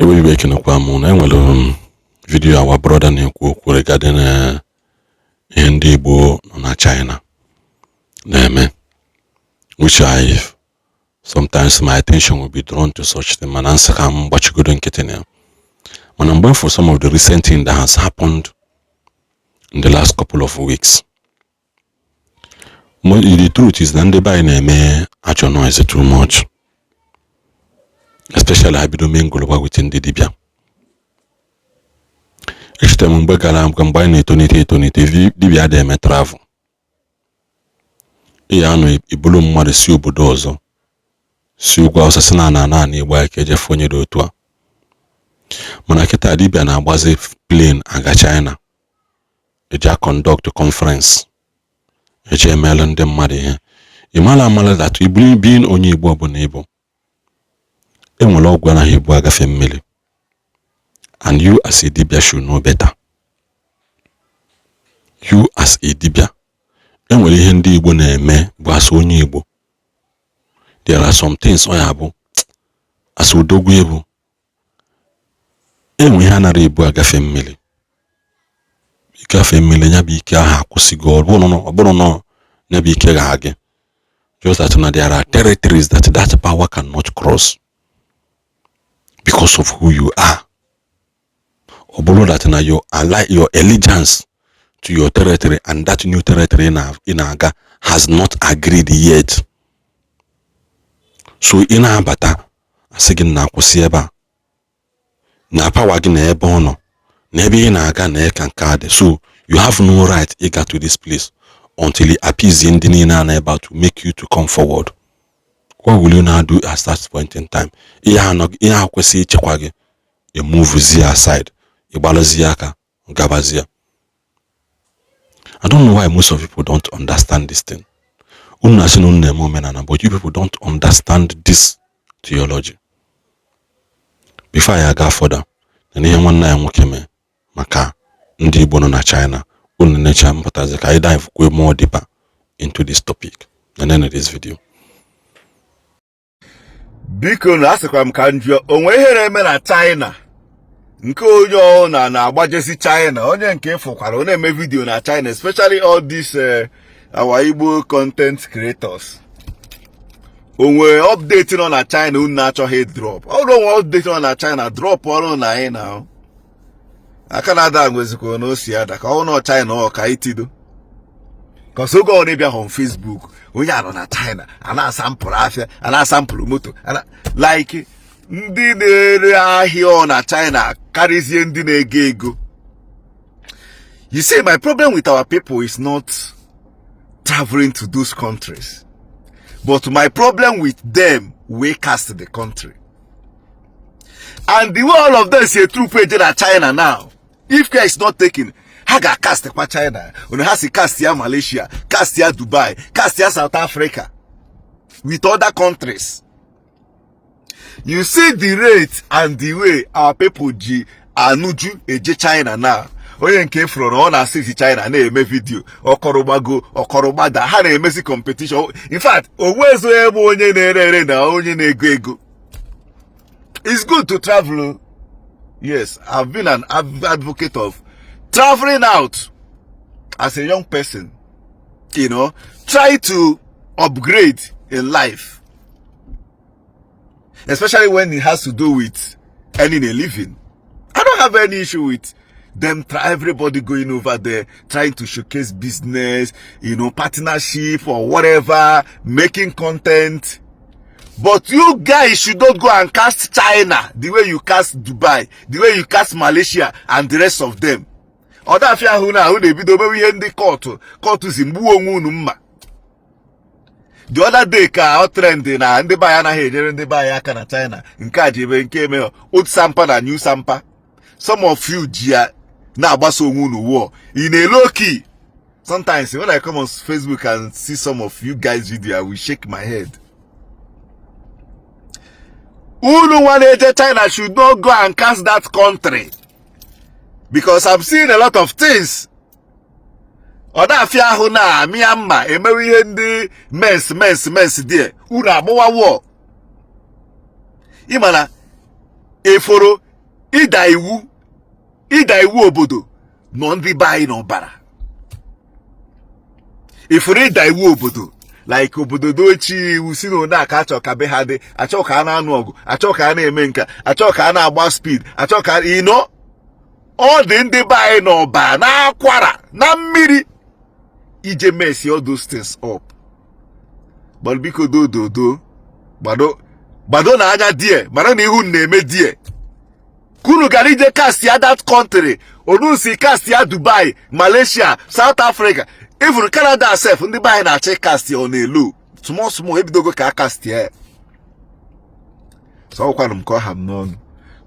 we making a video our brother regarding Ndi Igbo na China. Which sometimes my attention will be drawn to such things and answer what you couldn't get in. When I'm going for some of the recent things that has happened in the last couple of weeks. The truth is that the actual noise too much. Especially I be doing global within the Dibia. Each time I'm combining Dibia de travel. Iano ibulu mwari si obodozo. Si ugwa osasina na nani igba ekeje fonye do otua. Mana kita Dibia na agbaze plane aga China. Eja conduct conference. Eje emele ndị mmadụ ihe. Imala amala that ibuli being onye Igbo bụ na Igbo. Enwere ọgwụ na Igbo agafe mmiri. And you as a Dibia should know better. You as a Dibia. Enwere ihe ndị Igbo na-eme bụ as onye Igbo. There are some things oya bụ as odogwu Igbo. Enwe ihe anara Igbo agafe mmiri. Ikafe mmiri nya bụ ike aha akwụsịgo ọbụrụ no nya bụ ike ga-aga. Just that there are territories that power cannot cross because of who you are. Obolo that na your allegiance to your territory and that new territory in Aga has not agreed yet. So in abata asigin na kwụsị ebe a na power gị na ebe ọ nọ na ebe ị na-aga na ekankade. So you have no right to get to this place until it appears in the nina and about to make you to come forward. What will you now do at that point in time? You move zia aside. I don't know why most of people don't understand this thing. But you people don't understand this theology. Before I go further, maka Ndi Igbo na China. I dive more deeper into this topic and then this video. Biko na asekwa m ka njọ onwe ihe na-eme na China nke onye na agbajesi China onye nke fụkwara onye eme video na China, especially all these our Igbo content creators. Onwe update no na China unu achọghị drop. Onwe update no na China drop ọrụ na anyị now. Canada nwezikwa no si ada ka ọ nọ China ọ ka itido. Cause ogo on bịa on Facebook onye anọ na China ana sample afia ana sample moto ana like ndị na-ere ahịa na China karịzie ndị na-ego ego. You see, my problem with our people is not traveling to those countries, but my problem with them we cast the country. And the way all of them say true page in China now, if care is not taken, Haga cast kwa China, on has to cast here Malaysia, cast here Dubai, cast here South Africa, with other countries. You see the rate and the way our people anuju eje China now. Oyen came from on city China na eme video okorobago okorobada ha na emesi competition. In fact, owezo ebe onye na-ere na onye na-ego ego. It's good to travel. Yes, I've been an advocate of traveling out as a young person. You know, try to upgrade in life, especially when it has to do with earning a living. I don't have any issue with them, everybody going over there, trying to showcase business, you know, partnership or whatever, making content. But you guys should not go and cast China the way you cast Dubai, the way you cast Malaysia and the rest of them. Oda fia huna hune bido be we ndi court zimbu onwunu mma. The other day ka trend na ndị ba ya na ejere ndị ba ya aka na China. Nke a jebe nke eme old sampa na new sampa. Some of you jia na agbaso onwunu war in a low key. Sometimes when I come on Facebook and see some of you guys video, I will shake my head. China should not go and cast that country, because I'm seeing a lot of things. Oda fia huna Myanmar emewe ihe ndị mess there. Unu agbawa war. Imana eforo ịda iwu obodo nọ ndị be anyị n'ọbara. Ifuru ịda iwu obodo like obodo dochi iwu si na onye aka achọ ka be ha dị, achọ ka a na-anụ ọgụ, achọ ka a na-eme nka, achọ ka a na-agba speed, achọ ka ọ dị ndị be anyị n'ọbara, na akwara, na mmiri ije mess all those things up. But biko do gbado na anya die mara na ihu na-eme die. Kunu gara ije cast ya that country, onu si cast ya Dubai, Malaysia, South Africa, even Canada self, ndị be anyị na-achị cast ya on a low. Small ebidogo ka cast ya. So ọkwanụ m ka ọ ha m n'ọnụ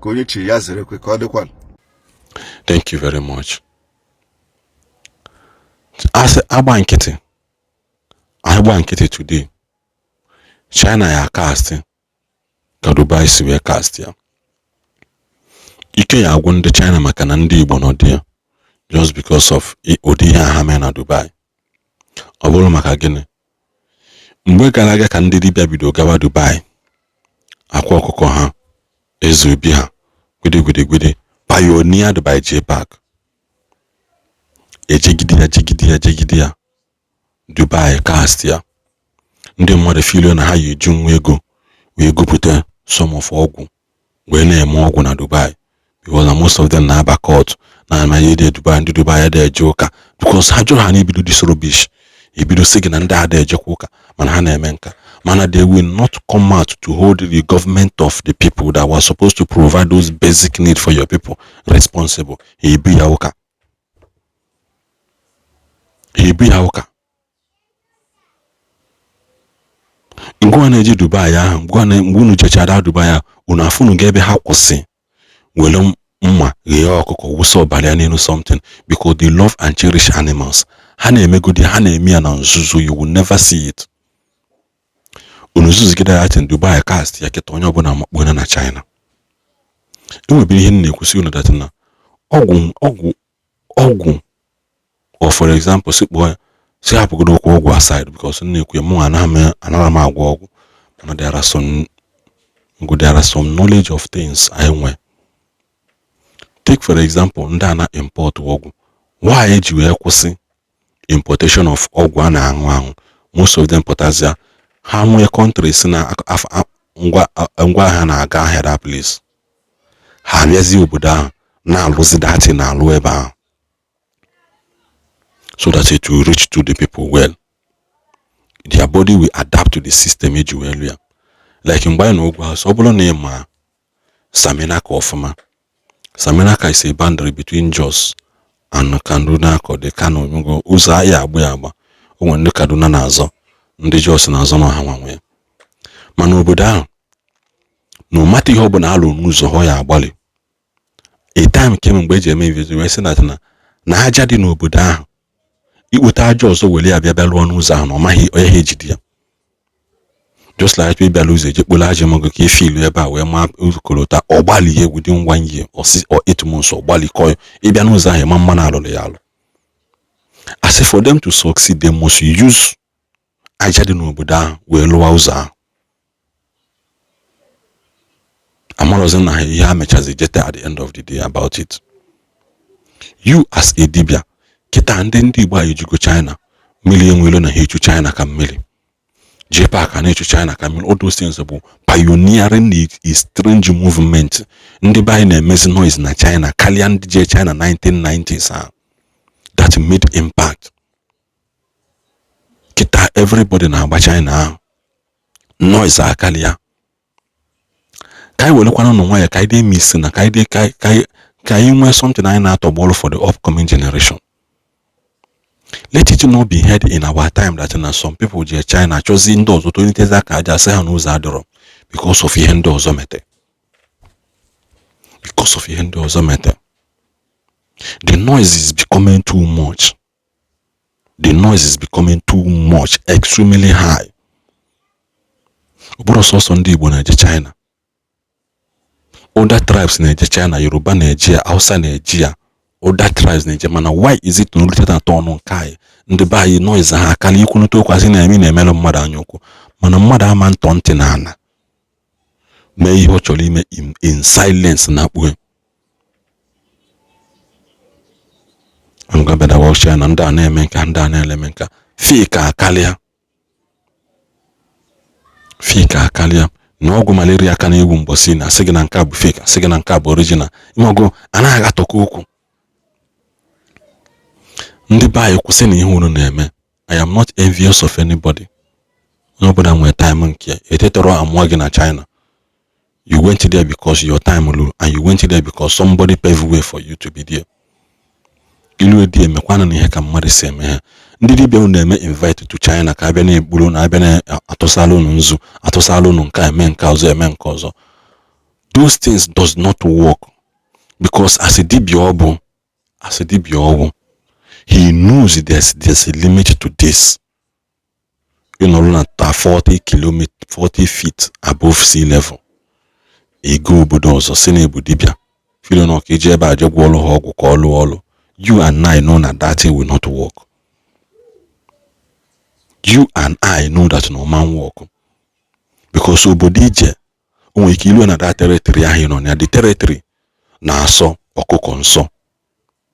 ka onye chi ya zere kwe ka ọ dịkwanụ. Thank you very much. Agba nkịtị today, China ya cast ka Dubai si wee cast ya. Ike ya agwụ ndị China maka na ndị Igbo nọ dị ya, just because of ụdị ihe ha mee na Dubai. Ọ bụrụ maka gịnị? Mgbe gara aga ka ndị dibịa bido gawa Dubai, akwa ọkụkọ ha, eze obi ha, gwede pioneer Dubai J Park. Ejigide ya Dubai cast ya. Ndị mmadụ feel na ha yi nwa ego wee gụpụta some of ọgwụ wee na-eme ọgwụ na Dubai, because most of them na-aba court na amaghị dị Dubai, ndị Dubai ya eje ụka, because ha jụrụ ha na-ebido this rubbish, ebido sị gị na ndị ada ejekwa ụka mana ha na-eme nka. Mana they will not come out to hold the government of the people that were supposed to provide those basic needs for your people responsible. Ebi ya ụka. Ngwa na-eji Dubai ahụ, ngwa unu jechara Dubai ahụ, unu afụnụ ga ebe ha kwụsị were mma ghee ọkụkọ wụsa ọbara ya n'elu something, because they love and cherish animals. Ha na-emegodi, ha na-eme ya na nzuzo, you will never see it. Unu zuzigide ya in Dubai cast ya kịta onye ọbụla makpona na China. Enwebere ihe na-ekwusi unu dat na ọgwụ or for example si hapụgodo okwu ọgwụ aside, because na-ekwu ya mụ anaghị m agwọ ọgwụ, mana there are some knowledge of things I nwe. Take for example ndị a na-import ọgwụ. Why eji wee kwụsị importation of ọgwụ a na-aṅụ? Most of them pụtazia ha nwee countries na ngwa ha na-aga ahịa that place, ha abịazi obodo ahụ na-alụzi dati na-alụ ebe ahụ, so that it will reach to the people well. Their body will adapt to the system eji wee ya. Like mgbe anyị na ogwu ahụ, ọ bụrụ na ị ma Saminaka ọfụma, Saminaka is a boundary between Jos and Kaduna, or the Kano ụzọ ahịa agba o nwere ndị Kaduna na-azọ, ndị Jos na-azọ na ha nwanwe. Mana obodo ahụ no matter ihe ọ bụla alụ n'ụzọ ha ya agbalị. A time came mgbe eji eme visit wee sị na aja dị n'obodo ahụ, ikpụta aja ọzọ were abịa lụọ n'ụzọ ahụ na ọ maghị onye ha ejide ya. Just like ịbịa ụzọ eji kpụrụ aja mago ka ife ilu ebe a wee maa kolota ọgbalị ihe within 1 year or 8 months, ọgbalị kọọ ịbịa n'ụzọ ahụ ma mma na alụrụ ya alụ. As if for them to succeed, they must use aja dị n'obodo ahụ wee lụọ ụzọ ahụ. Amarọzi na ihe ha mechazi jete at the end of the day about it. You as a dibia, kita ndị Igbo a ejugo China, mmiri enwelo na ha echu China ka mmiri. J Park na echu China ka mmiri. All those things bụ pioneering a strange movement. Ndị be anyị na-emezi noise na China karịa ndị je China 1990s. That made impact. Kita everybody na-agba China ahụ. Noise akarịa. Ka anyị welekwana n'onwe ya ka anyị dị miss na ka anyị nwee something anyị na-atọgbọrọ for the upcoming generation. Let it not be heard in our time that some people je China chozi ndị ọzọ tolitezi aka aja sị ha n'ụzọ adọrọ because of ihe ndị ọzọ mete. Because of ihe ndị ọzọ mete. The noise is becoming too much. The noise is becoming too much, extremely high. Ụbụrụ sọsọ ndị Igbo na-eje China. Other tribes na-eje China, Yoruba na-eje ya, Hausa na-eje ya, other tribes na-eje, mana why is it na olite na ọnụ nke anyị ndị be anyị noise ha akala ikwunute okwu asị na-eme na-emelụ mmadụ anya ukwu, mana mmadụ ama ntọ ntị na ana mee ihe ọ chọrọ ime in silence na akpue. ngabeda wa China ndị a na-eme nka ndị a na-eme nka fake akalia na ọgwụ malaria aka na-egwu mgbosi na asị gị na nke a bụ fake, asị gị na nke a bụ original. Ịmago anaghị atọkọ okwu. Ndị be anyị kwụsị na ihe unu na-eme. I am not envious of anybody. Nobody nwere time nke etetọrọ amụọ gị na China. You went there because your time low, and you went there because somebody paved way for you to be there. Ilu edi emekwana na ihe ka mmadụ si eme ha. Ndị dibịa unu na-eme invite to China ka abịa na-egburu na abịa na-atụsala unu nzu, atụsala unu nke eme nke ọzọ eme nke ọzọ. Those things does not work because as a dibịa ọgwụ, he knows there's a limit to this. You know, na 40 feet above sea level. Ego obodo ọzọ si na ebu dibịa. Filo na ka ije ebe a je gwọọlụ ha ọgwụ ka ọlụ. You and I know that thing will not work. You and I know that no man work. Because obodo ije onwe ike ilu na that territory ahụ nọ na the territory na-asọ ọkụkọ nsọ.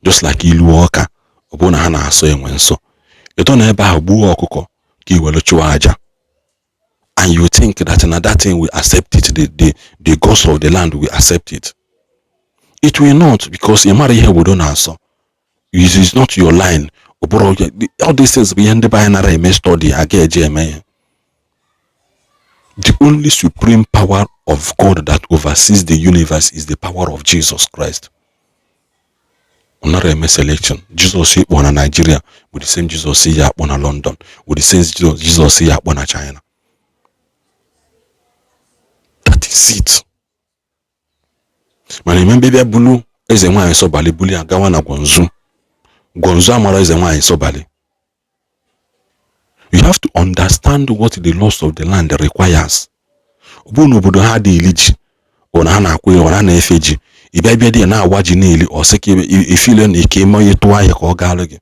Just like ilu ọka, ọ bụ na ha na-asọ enwe nsọ. Eto na ebe ahụ gbuo ọkụkọ ka iwelu chụọ aja. And you think that that thing will accept it, the gods of the land will accept it. It will not, because you marry here we don't answer. It is not your line. All these things behind the binary may study again. The only supreme power of God that oversees the universe is the power of Jesus Christ. Not a selection. Jesus say on Nigeria with the same Jesus say on London, with the same Jesus say on China. That is it. Man, remember baby bulu eze nwanyi so bali buli agawa na gonzu amara eze nwanyi so bali. You have to understand what the laws of the land requires. Obodo obodo ha dị iliji ona ha na-akwe ona na-efe ji ibia dị na awaji niile o seke ifile na ike ime onye tụwa ya ka ọ gaalụ gị.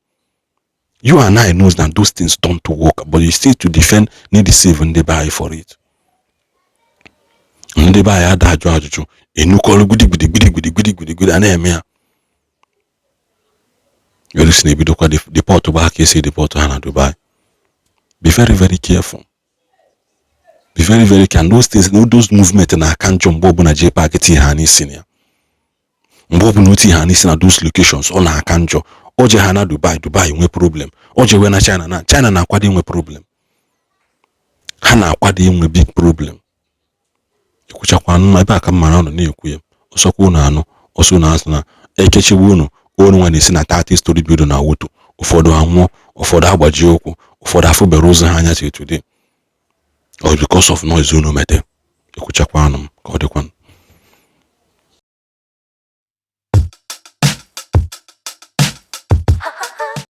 You and I knows that those things don't work, but you still to defend need to save ndị be for it. Ndị be ada ajụjụ enukọrọ gudi ana-eme ya. You listen ebido kwa deport ba ka esi deport ha na Dubai. Be very very careful. Be very very careful. Those things, those movement na kanjo mgbe ọbụla je park ti ha n'isi ya. Mgbe ọbụla ti ha n'isi na those locations ọ na kanjo. Oje ha na Dubai nwe problem. Oje we na China na-akwado nwe problem. Ha na-akwado nwe big problem. Ekuchakwa anụ ebe aka mara ọnụ na-ekwu ya. Ọsọkwa unu anụ, ọsọ na asụ na ekechiwe unu nwa na-esi na 30 story building na woto. Ụfọdụ anwụọ, ụfọdụ agbaji okwu, ụfọdụ afụbere ụzọ ha anya till today. Or because of noise unu mete. Ekuchakwa anụ ka ọ dịkwa